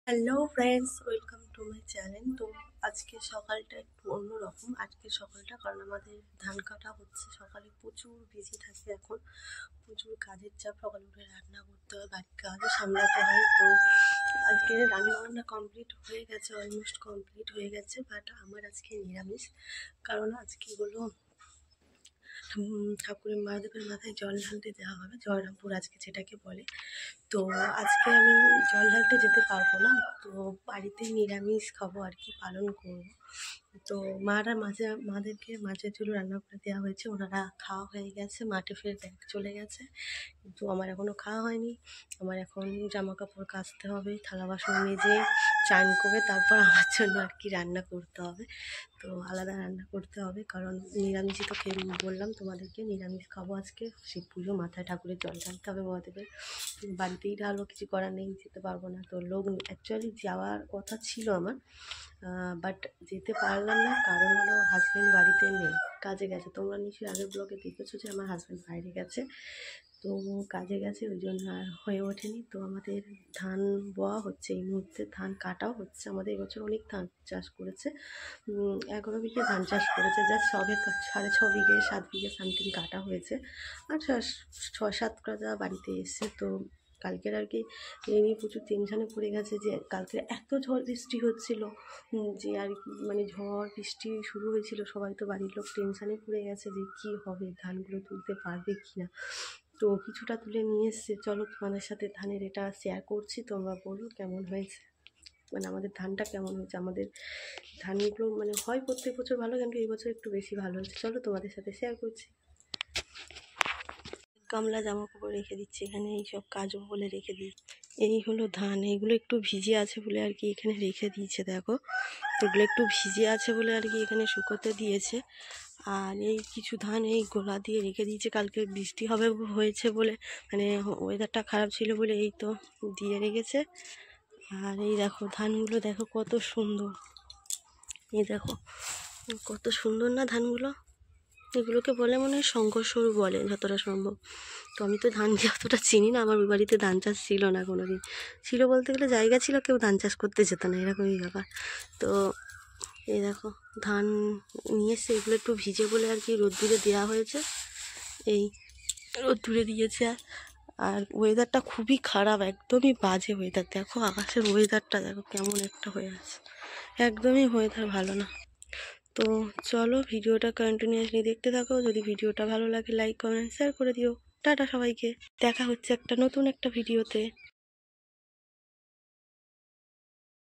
Hello friends, welcome to my channel. তো আজকে সকালটা একটু অন্যরকম। আজকের সকালটা কারণ আমাদের ধান কাটা হচ্ছে, সকালে প্রচুর বিজি থাকি এখন, প্রচুর কাজের চাপ। সকালে উঠে রান্না করতে হয়, বাড়ির কাজও সামলাতে হয়। তো আজকে রান্নাবান্না কমপ্লিট হয়ে গেছে, অলমোস্ট কমপ্লিট হয়ে গেছে, বাট আমার আজকে নিরামিষ। কারণ আজকে হলো ঠাকুরের মহাদেবের মাথায় জল ঢালতে যাওয়া হবে, জয়রামপুর আজকে যেটাকে বলে। তো আজকে আমি জল ঢালতে যেতে পারবো না, তো বাড়িতে নিরামিষ খাবো আর কি, পালন করব। তো মাদেরকে মাছের ঝোল রান্না করে দেওয়া হয়েছে, ওনারা খাওয়া হয়ে গেছে, মাঠে ফের ব্যাগ চলে গেছে। কিন্তু আমার এখনও খাওয়া হয়নি। আমার এখন জামা কাপড় কাচতে হবে, থালা বাসন মেজে চান করে তারপর আমার জন্য আর কি রান্না করতে হবে। তো আলাদা রান্না করতে হবে, কারণ নিরামিষই তো খেয়ে বললাম তোমাদেরকে, নিরামিষ খাবো আজকে। শিব পুজো, মাথায় ঠাকুরের জল ঢালতে হবে মহাদেবের, বাড়িতেই ঢালো, কিছু করার নেই, যেতে পারবো না। তো লোক অ্যাকচুয়ালি যাওয়ার কথা ছিল আমার, বাট যেতে পারলাম না, কারণ হলো হাজব্যান্ড বাড়িতে নেই, কাজে গেছে। তোমরা নিশ্চয়ই আগের ব্লগে দেখেছো যে আমার হাজব্যান্ড বাইরে গেছে, তো কাজে গেছে, ওই জন্য আর হয়ে ওঠেনি। তো আমাদের ধান বোয়া হচ্ছে এই মুহূর্তে, ধান কাটাও হচ্ছে। আমাদের এবছর অনেক ধান চাষ করেছে, 11 বিঘে ধান চাষ করেছে, জাস্ট সবে 6.5 বিঘে 7 বিঘে সামথিং কাটা হয়েছে, আর 6-7 কাটা বাড়িতে এসছে। তো কালকের আর কি এই নিয়ে প্রচুর টেনশানে পড়ে গেছে যে কালকে এত ঝড় বৃষ্টি হচ্ছিল, যে আর কি মানে ঝড় বৃষ্টি শুরু হয়েছিল, সবাই তো বাড়ির লোক টেনশানে পড়ে গেছে যে কী হবে, ধানগুলো তুলতে পারবে কি না। তো কিছুটা তুলে নিয়ে এসছে, চলো তোমাদের সাথে ধানের এটা শেয়ার করছি, তোমরা বলো কেমন হয়েছে, মানে আমাদের ধানটা কেমন হয়েছে। আমাদের ধানগুলো মানে হয় প্রত্যেক বছর ভালো, কিন্তু এই বছর একটু বেশি ভালো হয়েছে। চলো তোমাদের সাথে শেয়ার করছি। গামলা জামা কাপড় রেখে দিচ্ছি এখানে, এইসব কাজও বলে রেখে দিই। এই হলো ধান, এইগুলো একটু ভিজে আছে বলে আর কি এখানে রেখে দিয়েছে, দেখো এগুলো একটু ভিজে আছে বলে আর কি এখানে শুকোতে দিয়েছে। আর এই কিছু ধান এই গোলা দিয়ে রেখে দিয়েছে, কালকে বৃষ্টি হবে হয়েছে বলে, মানে ওয়েদারটা খারাপ ছিল বলে এই তো দিয়ে রেখেছে। আর এই দেখো ধানগুলো, দেখো কত সুন্দর, এই দেখো কত সুন্দর না ধানগুলো। এগুলোকে বলে মনে হয় শঙ্করস্বরূ বলে যতটা সম্ভব। তো আমি তো ধান অতটা চিনি না, আমার বাড়িতে ধান চাষ ছিল না কোনো দিন, ছিল বলতে গেলে জায়গা ছিল, কেউ ধান চাষ করতে যেত না, এরকমই ব্যাপার। তো এই দেখো ধান নিয়ে এসছে, এগুলো একটু ভিজে বলে আর কি রোদ্দুরে দেওয়া হয়েছে, এই রোদ্দুরে দিয়েছে। আর ওয়েদারটা খুবই খারাপ, একদমই বাজে ওয়েদার, দেখো আকাশের ওয়েদারটা দেখো কেমন একটা হয়ে আছে, একদমই ওয়েদার ভালো না। তো চলো ভিডিওটা কন্টিনিউয়াসলি দেখতে থাকো, যদি ভিডিওটা ভালো লাগে লাইক কমেন্ট শেয়ার করে দিও। টাটা সবাইকে, দেখা হচ্ছে একটা নতুন একটা ভিডিওতে।